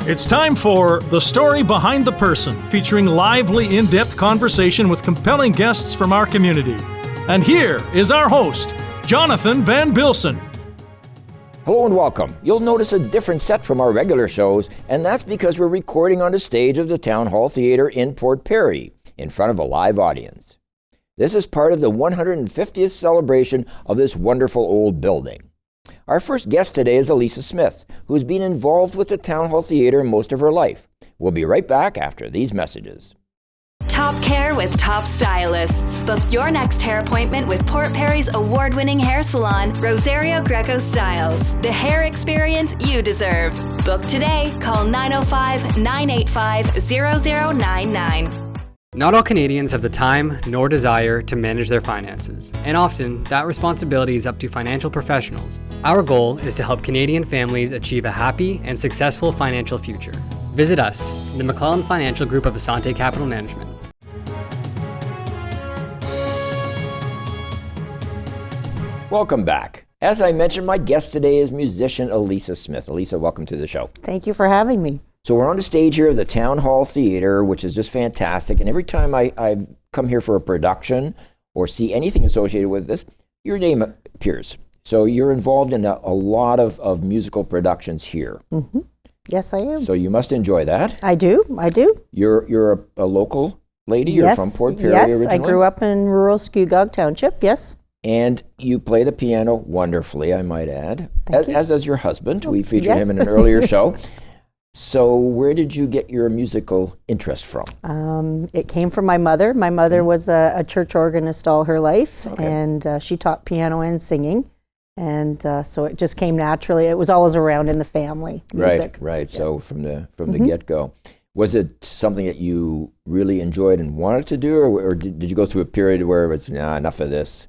It's time for The Story Behind the Person, featuring lively, in-depth conversation with compelling guests from our community. And here is our host, Jonathan Van Bilsen. Hello and welcome. You'll notice a different set from our regular shows, and that's because we're recording on the stage of the Town Hall Theatre in Port Perry, in front of a live audience. This is part of the 150th celebration of this wonderful old building. Our first guest today is Alissa Smith, who's been involved with the Town Hall Theatre most of her life. We'll be right back after these messages. Top care with top stylists. Book your next hair appointment with Port Perry's award-winning hair salon, Rosario Greco Styles. The hair experience you deserve. Book today. Call 905-985-0099. Not all Canadians have the time nor desire to manage their finances, and often that responsibility is up to financial professionals. Our goal is to help Canadian families achieve a happy and successful financial future. Visit us, the McClellan Financial Group of Asante Capital Management. Welcome back. As I mentioned, my guest today is musician Alissa Smith. Alissa, welcome to the show. Thank you for having me. So we're on the stage here of the Town Hall Theatre, which is just fantastic. And every time I come here for a production or see anything associated with this, your name appears. So you're involved in a lot of musical productions here. Mm-hmm. Yes, I am. So you must enjoy that. I do. You're a local lady? Yes. You're from Port Perry originally? Yes, I grew up in rural Skugog Township, yes. And you play the piano wonderfully, I might add, as does your husband. We featured him in an earlier show. So where did you get your musical interest from? It came from my mother. My mother was a church organist all her life, and she taught piano and singing. And so it just came naturally. It was always around in the family, music. Right. Yeah. So from the get-go. Was it something that you really enjoyed and wanted to do, or did you go through a period where it's, enough of this?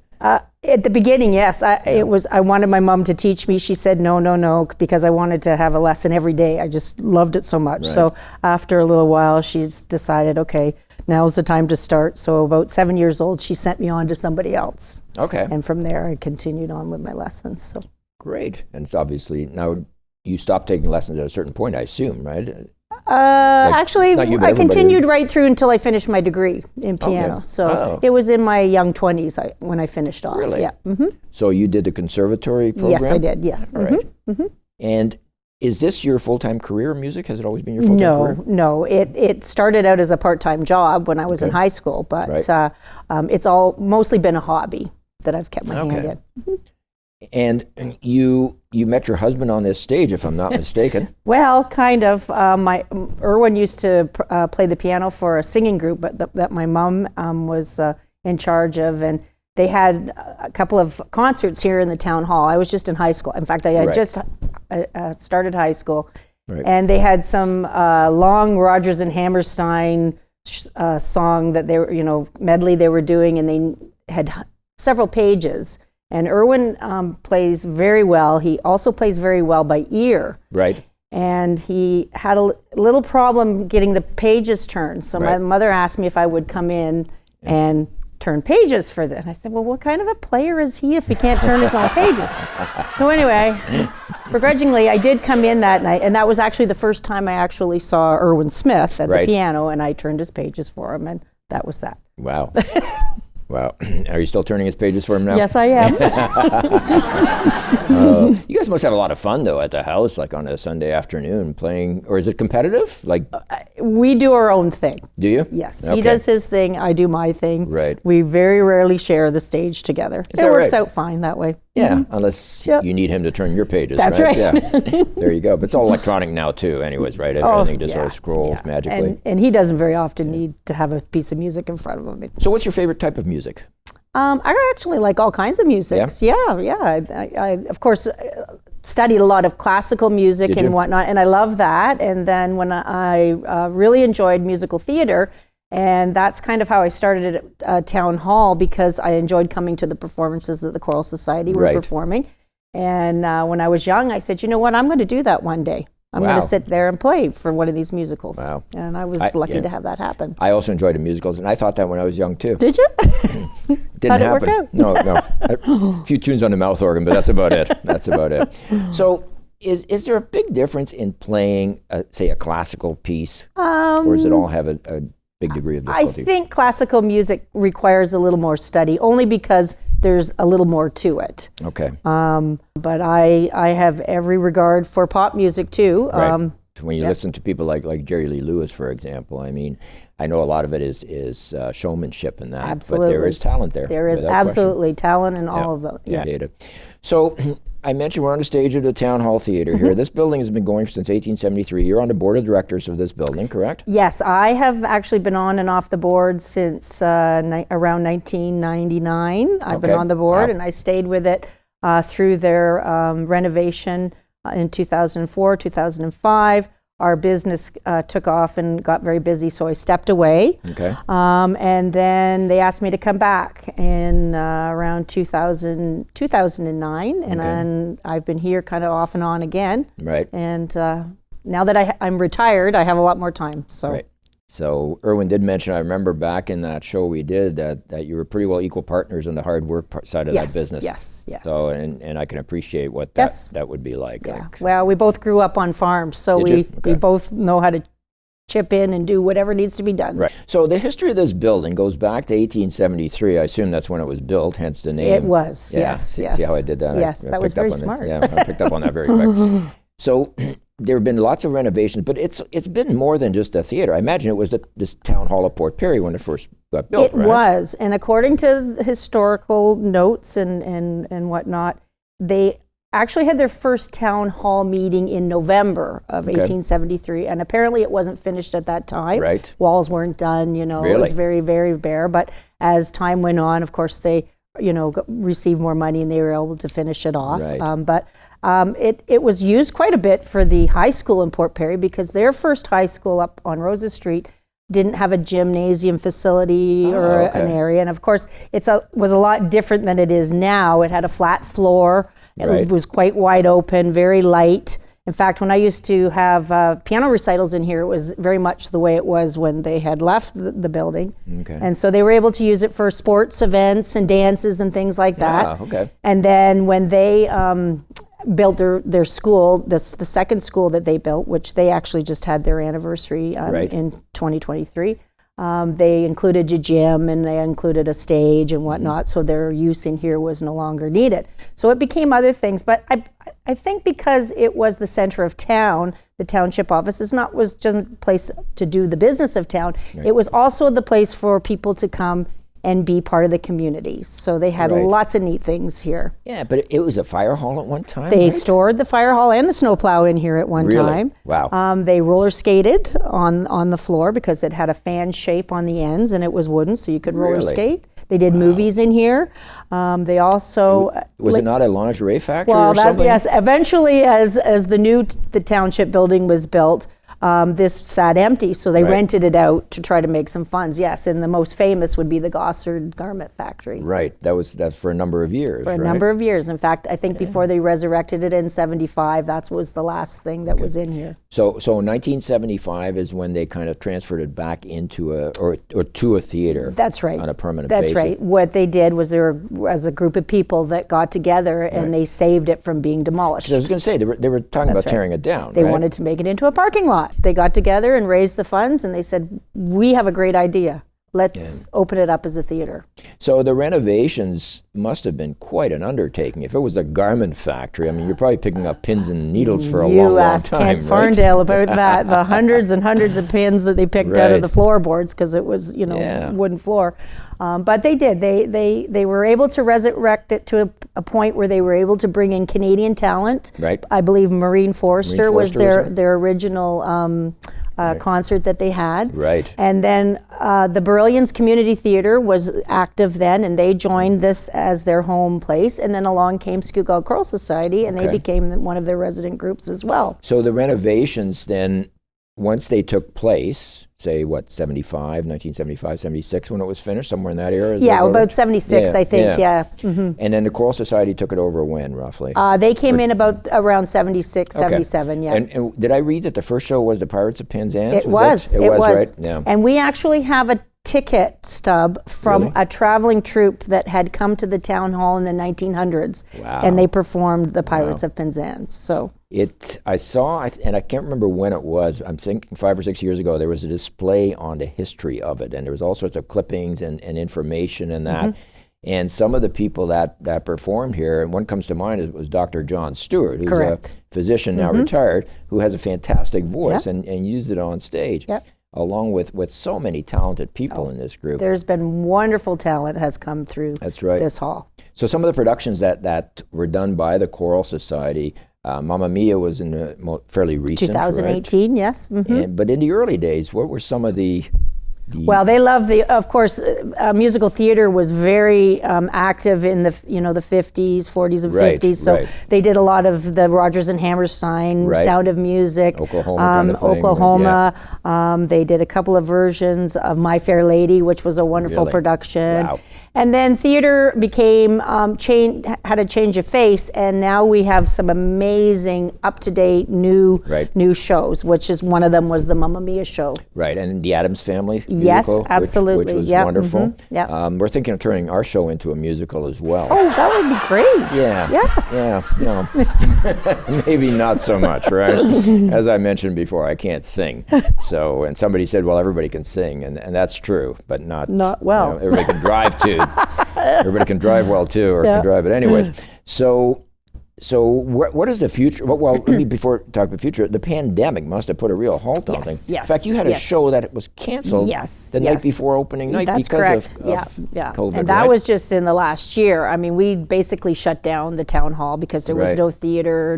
At the beginning, yes. I wanted my mom to teach me. She said no, because I wanted to have a lesson every day. I just loved it so much. Right. So after a little while, she's decided, okay, now's the time to start. So about 7 years old, she sent me on to somebody else. Okay. And from there, I continued on with my lessons. So great. And it's obviously, now you stopped taking lessons at a certain point, I assume, right? Actually, I continued right through until I finished my degree in piano. Okay. So it was in my young 20s when I finished off. Really? Yeah. Mm-hmm. So you did the conservatory program? Yes, I did, yes. All right. Mm-hmm. And is this your full-time career, music? Has it always been your full-time career? No. It started out as a part-time job when I was in high school, but it's all mostly been a hobby that I've kept my hand in. Mm-hmm. And you met your husband on this stage, if I'm not mistaken. Well, kind of. Erwin used to play the piano for a singing group that my mom was in charge of, and they had a couple of concerts here in the town hall. I was just in high school. In fact, I had just started high school, and they had some long Rodgers and Hammerstein song that they were, medley they were doing, and they had several pages. And Erwin plays very well. He also plays very well by ear. Right. And he had a little problem getting the pages turned. So my mother asked me if I would come in and turn pages for them. And I said, well, what kind of a player is he if he can't turn his own pages? So anyway, begrudgingly, I did come in that night. And that was actually the first time I actually saw Erwin Smith at the piano. And I turned his pages for him. And that was that. Wow. Wow. Are you still turning his pages for him now? Yes, I am. You guys must have a lot of fun, though, at the house, like on a Sunday afternoon playing. Or is it competitive? We do our own thing. Do you? Yes. Okay. He does his thing. I do my thing. Right. We very rarely share the stage together. It works out fine that way. Yeah, unless you need him to turn your pages. That's right. Yeah. There you go. But it's all electronic now, too, anyways, right? Everything just sort of scrolls magically. And he doesn't very often need to have a piece of music in front of him. So what's your favorite type of music? I actually like all kinds of music. Yeah. I of course, studied a lot of classical music and whatnot, and I love that. And then when I really enjoyed musical theater, and that's kind of how I started at Town Hall, because I enjoyed coming to the performances that the Choral Society were performing. And when I was young, I said, you know what, I'm going to do that one day. I'm going to sit there and play for one of these musicals. Wow. And I was lucky to have that happen. I also enjoyed the musicals, and I thought that when I was young, too. Did you? Didn't How'd it happen. work out? No. A few tunes on the mouth organ, but that's about it. So Is there a big difference in playing, say, a classical piece, or does it all have a big degree of difficulty? I think classical music requires a little more study, only because there's a little more to it. Okay. But I have every regard for pop music too. Right. When you listen to people like Jerry Lee Lewis, for example, I mean, I know a lot of it is showmanship and that, Absolutely. but there is talent there. There is absolutely talent in all of them. Yeah. So I mentioned we're on the stage of the Town Hall Theatre here. This building has been going since 1873. You're on the board of directors of this building, correct? Yes, I have actually been on and off the board since around 1999. I've been on the board, and I stayed with it through their renovation in 2004, 2005. Our business took off and got very busy, so I stepped away. Okay. And then they asked me to come back in around 2009, and then I've been here kind of off and on again. Right. And now that I'm retired, I have a lot more time. So. Right. So Irwin did mention, I remember back in that show we did, that you were pretty well equal partners on the hard work side of that business. Yes. So, and I can appreciate what that would be like. Yeah. Well, we both grew up on farms, so we both know how to chip in and do whatever needs to be done. Right. So the history of this building goes back to 1873. I assume that's when it was built, hence the name. It was, yes. See how I did that? Yes, that was very smart. I picked up on that very quick. So there have been lots of renovations, but it's been more than just a theater. I imagine it was this Town Hall of Port Perry when it first got built, right? It was, and according to the historical notes and whatnot, they actually had their first town hall meeting in November of 1873, and apparently it wasn't finished at that time. Right. Walls weren't done, It was very, very bare, but as time went on, of course, they received more money and they were able to finish it off. Right. But it was used quite a bit for the high school in Port Perry, because their first high school up on Rosa Street didn't have a gymnasium facility or an area. And of course, was a lot different than it is now. It had a flat floor. It was quite wide open, very light. In fact, when I used to have piano recitals in here, it was very much the way it was when they had left the building. Okay. And so they were able to use it for sports events and dances and things like that. Yeah, okay. And then when they built their school, the second school that they built, which they actually just had their anniversary in 2023, they included a gym and they included a stage and whatnot, so their use in here was no longer needed. So it became other things, but I think because it was the center of town, the township office was just a place to do the business of town. Right. It was also the place for people to come and be part of the community. So they had lots of neat things here. Yeah, but it was a fire hall at one time. They stored the fire hall and the snowplow in here at one time. Wow. They roller skated on the floor because it had a fan shape on the ends and it was wooden, so you could roller skate. They did movies in here. They also was it not a lingerie factory or something? Yes. Eventually, as the township building was built, this sat empty, so they rented it out to try to make some funds. Yes, and the most famous would be the Gossard Garment Factory. Right. That's for a number of years. For a number of years. In fact, I think before they resurrected it in '75, that was the last thing that was in here. So 1975 is when they kind of transferred it back into to a theater. That's right. On a permanent basis. That's right. What they did was there was a group of people that got together and they saved it from being demolished. So I was going to say they were talking about tearing it down. They wanted to make it into a parking lot. They got together and raised the funds, and they said, "We have a great idea. Let's open it up as a theater." So the renovations must have been quite an undertaking. If it was a garment factory, I mean, you're probably picking up pins and needles for a long time. You asked Kent Farndale about that, the hundreds and hundreds of pins that they picked out of the floorboards because it was, wooden floor. But they did. They were able to resurrect it to a point where they were able to bring in Canadian talent. Right. I believe Maureen Forster was their original concert that they had. Right. And then the Brilliance Community Theatre was active then, and they joined this as their home place. And then along came Scugog Choral Society, and they became one of their resident groups as well. So the renovations then, once they took place, say 1975, 76 when it was finished, somewhere in that era? About 76, I think, Mm-hmm. And then the Choral Society took it over when, roughly? They came in about around 76, 77, yeah. And did I read that the first show was the Pirates of Penzance? It was, right? Yeah. And we actually have ticket stub from a traveling troupe that had come to the town hall in the 1900s. Wow. And they performed the Pirates of Penzance. So I saw, and I can't remember when it was, I'm thinking 5 or 6 years ago, there was a display on the history of it, and there was all sorts of clippings and information and that. And some of the people that performed here, and one comes to mind, was Dr. John Stewart, who's a physician now retired, who has a fantastic voice and used it on stage. Along with so many talented people in this group. There's been wonderful talent has come through this hall. So some of the productions that were done by the Choral Society, Mamma Mia was in the fairly recent, 2018, yes. But in the early days, what were some of the Well, they love of course, musical theater was very active in the 50s, 40s, and 50s. So they did a lot of the Rodgers and Hammerstein, Sound of Music, Oklahoma. They did a couple of versions of My Fair Lady, which was a wonderful production. Wow. And then theater became had a change of face, and now we have some amazing, up-to-date new shows. Which is one of them was the Mamma Mia show. Right, and the Addams Family. Yes, musical, absolutely. Which was wonderful. We're thinking of turning our show into a musical as well. Oh, that would be great. Yeah. Yes. Yeah. No. Maybe not so much, right? As I mentioned before, I can't sing. So, and somebody said, well, everybody can sing, and that's true, but not well. Everybody can drive too. Everybody can drive well too, or can drive it anyways. So what is the future? Well, before we talk about the future, the pandemic must have put a real halt on things. Yes. In fact, you had a show that was canceled the night before opening night because of COVID. And that was just in the last year. I mean, we basically shut down the town hall because there was no theater,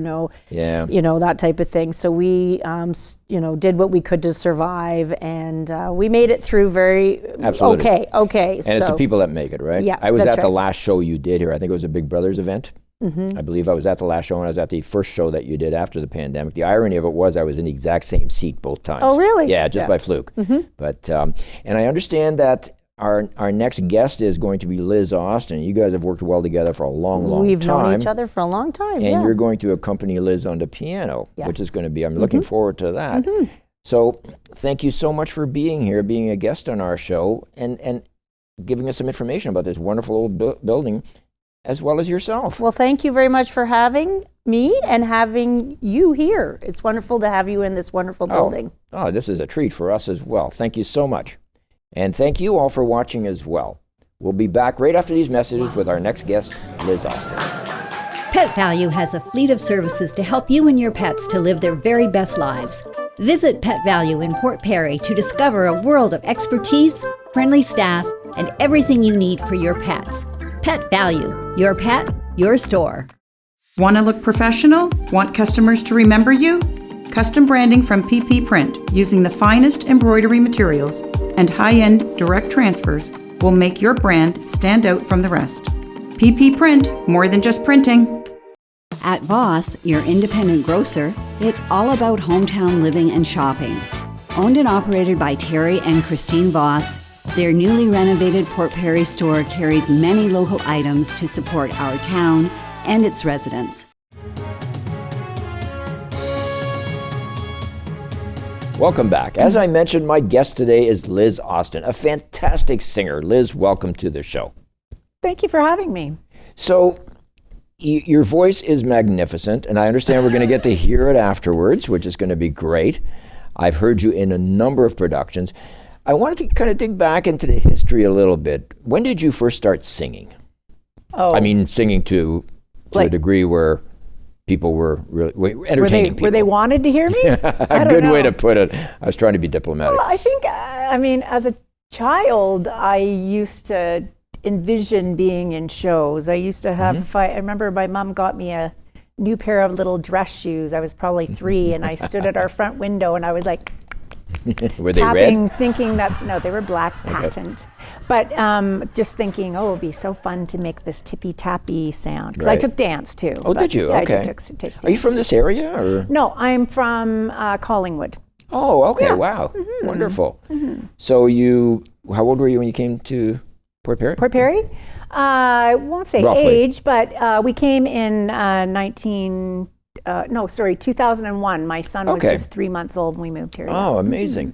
that type of thing. So we, did what we could to survive, and we made it through very okay. And it's the people that make it, right? Yeah, I was at the last show you did here. I think it was a Big Brothers event. Mm-hmm. I believe I was at the last show and I was at the first show that you did after the pandemic. The irony of it was I was in the exact same seat both times. Oh, really? Yeah, just by fluke. Mm-hmm. But and I understand that our next guest is going to be Liz Auston. You guys have worked well together for a long time. We've known each other for a long time, and you're going to accompany Liz on the piano, which is going to be, I'm looking forward to that. Mm-hmm. So thank you so much for being here, being a guest on our show, and giving us some information about this wonderful old building, as well as yourself. Well, thank you very much for having me and having you here. It's wonderful to have you in this wonderful building. Oh, this is a treat for us as well. Thank you so much. And thank you all for watching as well. We'll be back right after these messages with our next guest, Liz Auston. Pet Value has a fleet of services to help you and your pets to live their very best lives. Visit Pet Value in Port Perry to discover a world of expertise, friendly staff, and everything you need for your pets. Pet Value, your pet, your store. Want to look professional? Want customers to remember you? Custom branding from PP Print, using the finest embroidery materials and high-end direct transfers, will make your brand stand out from the rest. PP Print, more than just printing. At Voss, your independent grocer, it's all about hometown living and shopping. Owned and operated by Terry and Christine Voss, their newly renovated Port Perry store carries many local items to support our town and its residents. Welcome back. As I mentioned, my guest today is Liz Auston, a fantastic singer. Liz, welcome to the show. Thank you for having me. So, your voice is magnificent, and I understand we're going to get to hear it afterwards, which is going to be great. I've heard you in a number of productions. I wanted to kind of dig back into the history a little bit. When did you first start singing? Oh, I mean, singing to a degree where people were really entertaining people. Were they wanted to hear me? A good way to put it. I was trying to be diplomatic. Well, I think, as a child, I used to envision being in shows. I used to have, I remember my mom got me a new pair of little dress shoes. I was probably 3, and I stood at our front window, and I was like, were they tapping, red? Thinking that, no, they were black patent. But just thinking, it'd be so fun to make this tippy-tappy sound. Because I took dance too. Oh, did you? Yeah, okay. I took dance. Are you from this area? Or? No, I'm from Collingwood. Oh, okay. Yeah. Wow. Mm-hmm. Wonderful. Mm-hmm. So how old were you when you came to Port Perry? Port Perry? I won't say Roughly. age, but we came in 19 2001. My son was Okay. just 3 months old when we moved here. Oh, amazing.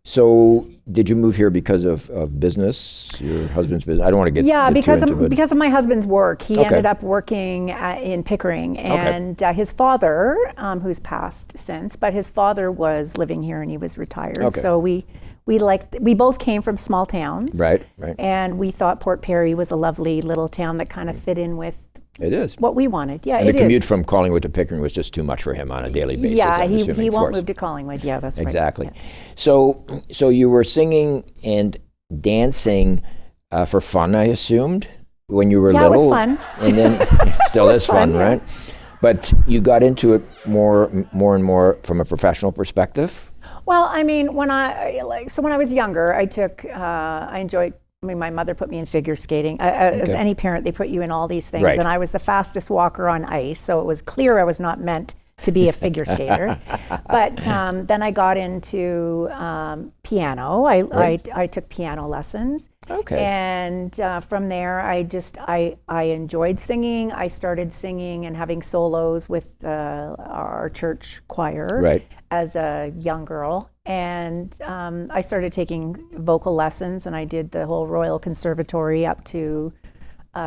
So did you move here because of business, your husband's business? I don't want to get too because into it. because of my husband's work. He Okay. ended up working in Pickering, and his father, who's passed since, but his father was living here and he was retired. Okay. So we both came from small towns. Right. And we thought Port Perry was a lovely little town that kind of fit in with It is. what we wanted. Yeah, And it the commute is. from Collingwood to Pickering was just too much for him on a daily basis. Yeah, I'm he assuming, of won't course. move to Collingwood. Yeah, that's right. Exactly. Yeah. So you were singing and dancing for fun, I assumed, when you were Yeah, it little. was fun. And then it still It was is fun, fun, yeah. right? But you got into it more and more from a professional perspective. Well, I mean, when I was younger, I enjoyed. I mean, my mother put me in figure skating. As Okay. any parent, they put you in all these things, Right. and I was the fastest walker on ice, so it was clear I was not meant to be a figure skater. But then I got into piano. I took piano lessons. Okay. And from there, I enjoyed singing. I started singing and having solos with our church choir Right. as a young girl. And I started taking vocal lessons, and I did the whole Royal Conservatory up to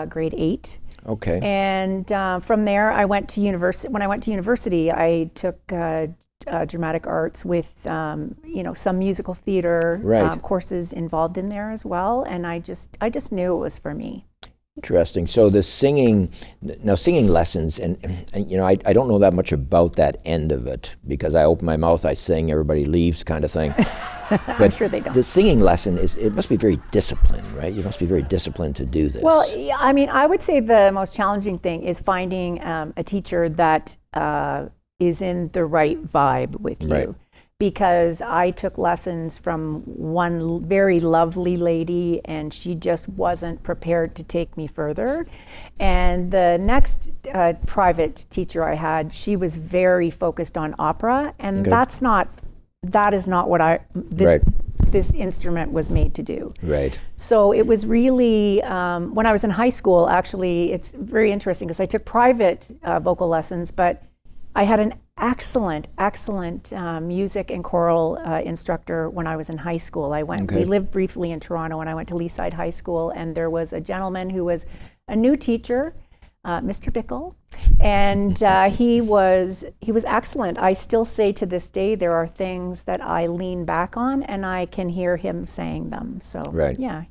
grade 8. Okay. And from there, I went to university. When I went to university, I took dramatic arts with some musical theater Right. courses involved in there as well. And I just knew it was for me. Interesting. So the singing lessons, and I don't know that much about that end of it, because I open my mouth, I sing, everybody leaves kind of thing. But I'm sure they don't. The singing lesson it must be very disciplined, right? You must be very disciplined to do this. Well, I mean, I would say the most challenging thing is finding a teacher that is in the right vibe with you. Right. Because I took lessons from one very lovely lady, and she just wasn't prepared to take me further. And the next private teacher I had, she was very focused on opera, and Okay. that is not what Right. this instrument was made to do. Right. So it was really, when I was in high school, actually, it's very interesting because I took private vocal lessons, but I had an excellent music and choral instructor when I was in high school. We lived briefly in Toronto, and I went to Leaside High School, and there was a gentleman who was a new teacher, Mr. Bickle, and he was excellent. I still say to this day there are things that I lean back on, and I can hear him saying them. So Right. yeah.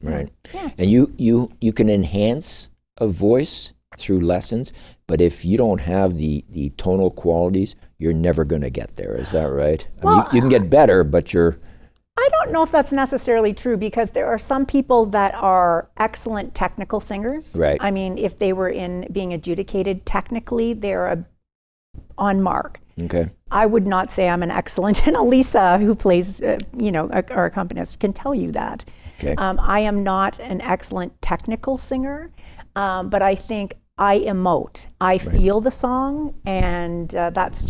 And you can enhance a voice through lessons, but if you don't have the tonal qualities, you're never going to get there. Is that right? Well, you can get better, but I don't know if that's necessarily true, because there are some people that are excellent technical singers. Right. I mean, if they were in being adjudicated technically, they're on mark. okay. I would not say I'm an excellent, and Alissa, who plays, our accompanist, can tell you that. Okay. I am not an excellent technical singer, but I think I emote. I feel the song, and that's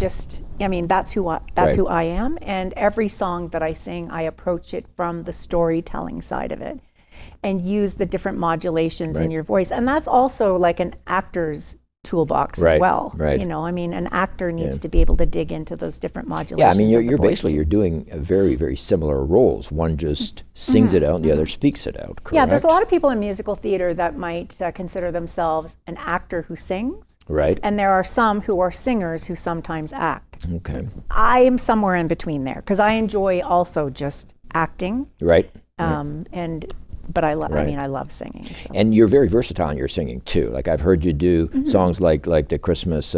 who I am. And every song that I sing, I approach it from the storytelling side of it, and use the different modulations in your voice. And that's also like an actor's toolbox as well. Right. An actor needs to be able to dig into those different modulations. Yeah, I mean, of the you're voice basically too. you're doing very, very similar roles. One just sings it out, and the other speaks it out. Correct? Yeah, there's a lot of people in musical theater that might consider themselves an actor who sings, Right. and there are some who are singers who sometimes act. Okay. I am somewhere in between there, because I enjoy also just acting, Right. but I Right. I love singing. So. And you're very versatile in your singing too. Like I've heard you do songs like the Christmas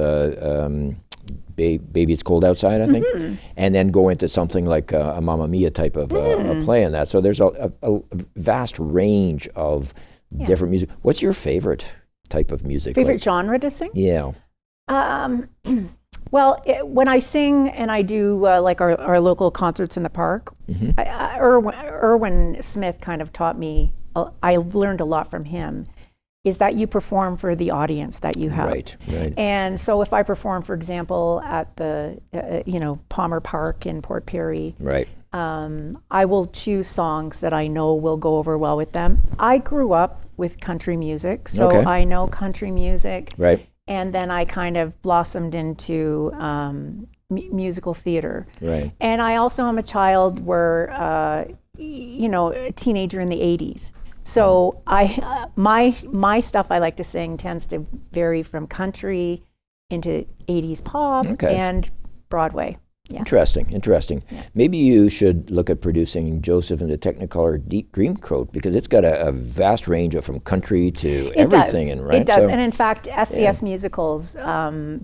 Baby It's Cold Outside, I think, and then go into something like a Mamma Mia type of a play in that. So there's a vast range of different music. What's your favorite type of music? Favorite genre to sing? Yeah. Well, when I sing and I do like our local concerts in the park, Irwin Smith kind of taught me, I learned a lot from him, is that you perform for the audience that you have. Right. And so if I perform, for example, at the, Palmer Park in Port Perry, Right. I will choose songs that I know will go over well with them. I grew up with country music, so Okay. I know country music. Right. and then I kind of blossomed into musical theater. Right. And I also am a child where, a teenager in the 80s. So my stuff I like to sing tends to vary from country into 80s pop and Broadway. Yeah. Interesting. Yeah. Maybe you should look at producing Joseph and the Technicolor Deep Dreamcoat, because it's got a vast range of from country to everything. It does. And in fact, SCS Musicals,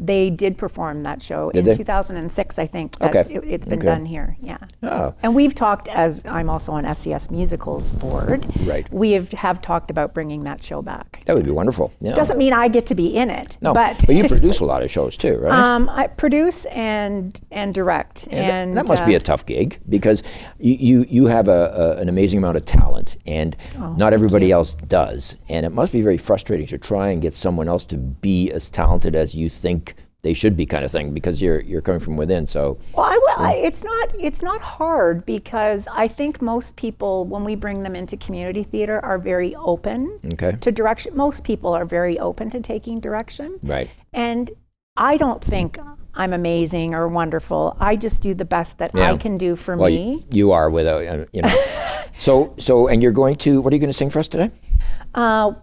they did perform that show in 2006, I think. It's been done here. Yeah. Oh. And we've talked, as I'm also on SCS Musicals board. Right. We have talked about bringing that show back. That would be wonderful. Yeah. Doesn't mean I get to be in it. No, but you produce a lot of shows too, right? I produce and direct. And that must be a tough gig, because you have an amazing amount of talent, and not everybody else does. And it must be very frustrating to try and get someone else to be as talented as you think they should be, kind of thing, because you're coming from within. So it's not hard, because I think most people, when we bring them into community theater, are very open to direction. Most people are very open to taking direction. Right. And I don't think I'm amazing or wonderful. I just do the best that I can do for me. You are, without, So, and you're going to, what are you going to sing for us today?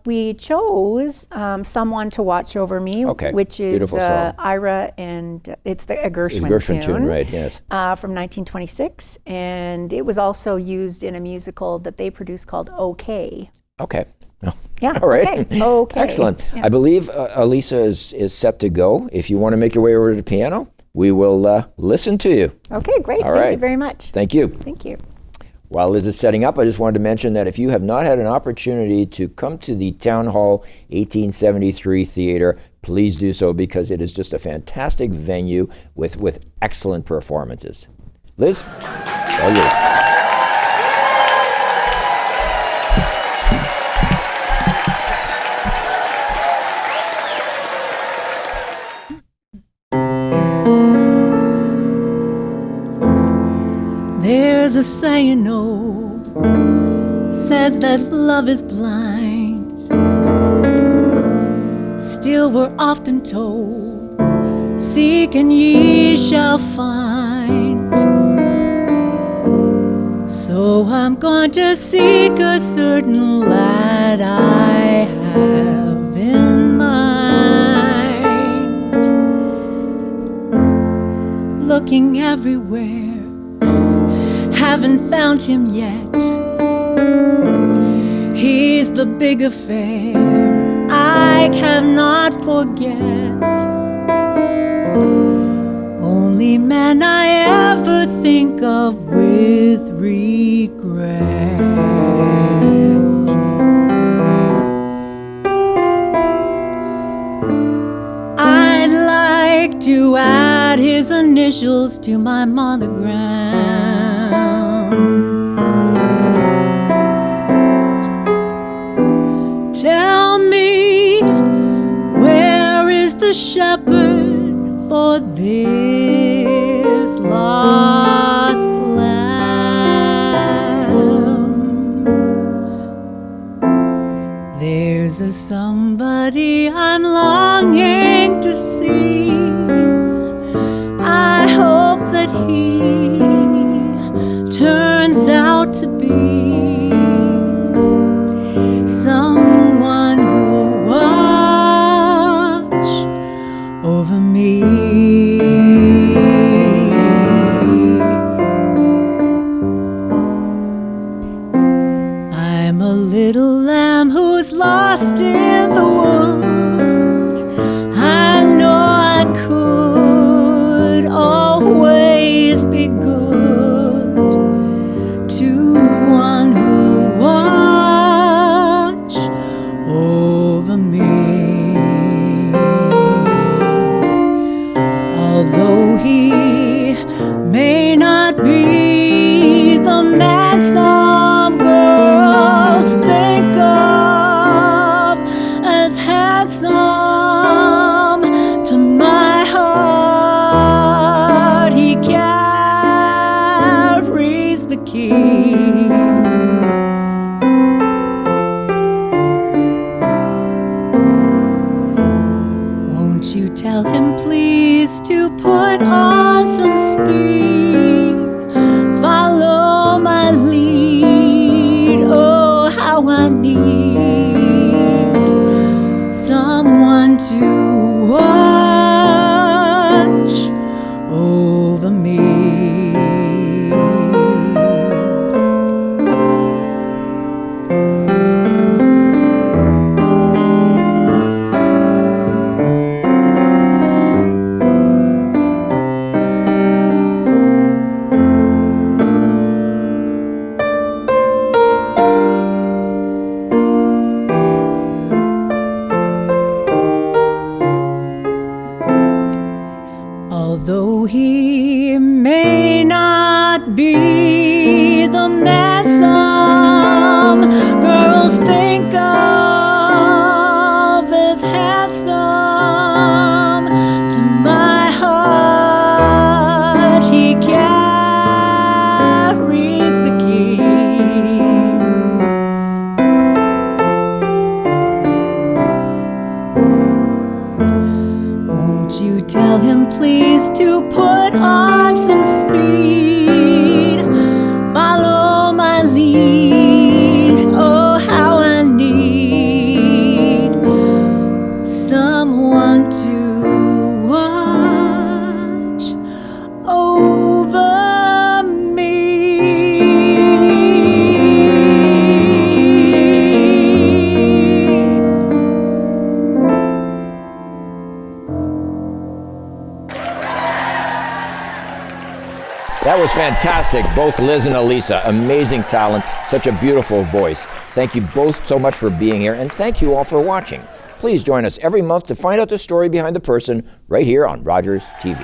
We chose Someone to Watch Over Me, which is Ira, and it's a Gershwin tune. Right, yes. From 1926. And it was also used in a musical that they produced called OK. Okay. Oh. Yeah. All right. Okay. Excellent. Yeah. I believe Alissa is set to go. If you want to make your way over to the piano, we will listen to you. Okay, great. Thank you very much. Thank you. Thank you. While Liz is setting up, I just wanted to mention that if you have not had an opportunity to come to the Town Hall 1873 Theater, please do so, because it is just a fantastic venue with excellent performances. Liz, all yours. There's a saying, says that love is blind. Still we're often told, seek and ye shall find. So I'm going to seek a certain lad I have in mind. Looking everywhere, haven't found him yet. He's the big affair I cannot forget. Only man I ever think of with regret. I'd like to add his initials to my monogram. Tell me, where is the shepherd for this lost lamb? There's a somebody I'm longing to see. I hope that he turns out to be someone who'll watch over me. I'm a little lamb who's lost in the wood. I know I could always be good to one who watch over me. Although he may not be the man some girls think of as handsome, to my heart he carries the key. Won't be the man some girls think of as handsome. To my heart, he carries the key. Won't you tell him please to put on some speed, follow my lead. Oh, how I need someone to watch over me. That was fantastic, both Liz and Alissa. Amazing talent, such a beautiful voice. Thank you both so much for being here, and thank you all for watching. Please join us every month to find out the story behind the person right here on Rogers TV.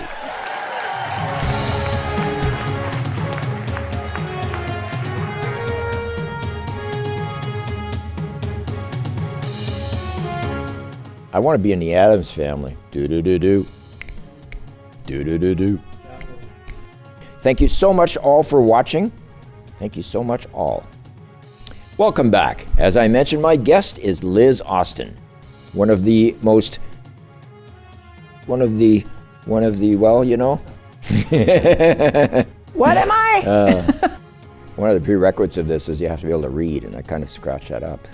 I want to be in the Addams Family. Do-do-do-do. Do-do-do-do. Thank you so much all for watching. Thank you so much all. Welcome back. As I mentioned, my guest is Liz Auston, one of the, well, you know. What am I? One of the prerequisites of this is you have to be able to read, and I kind of scratched that up.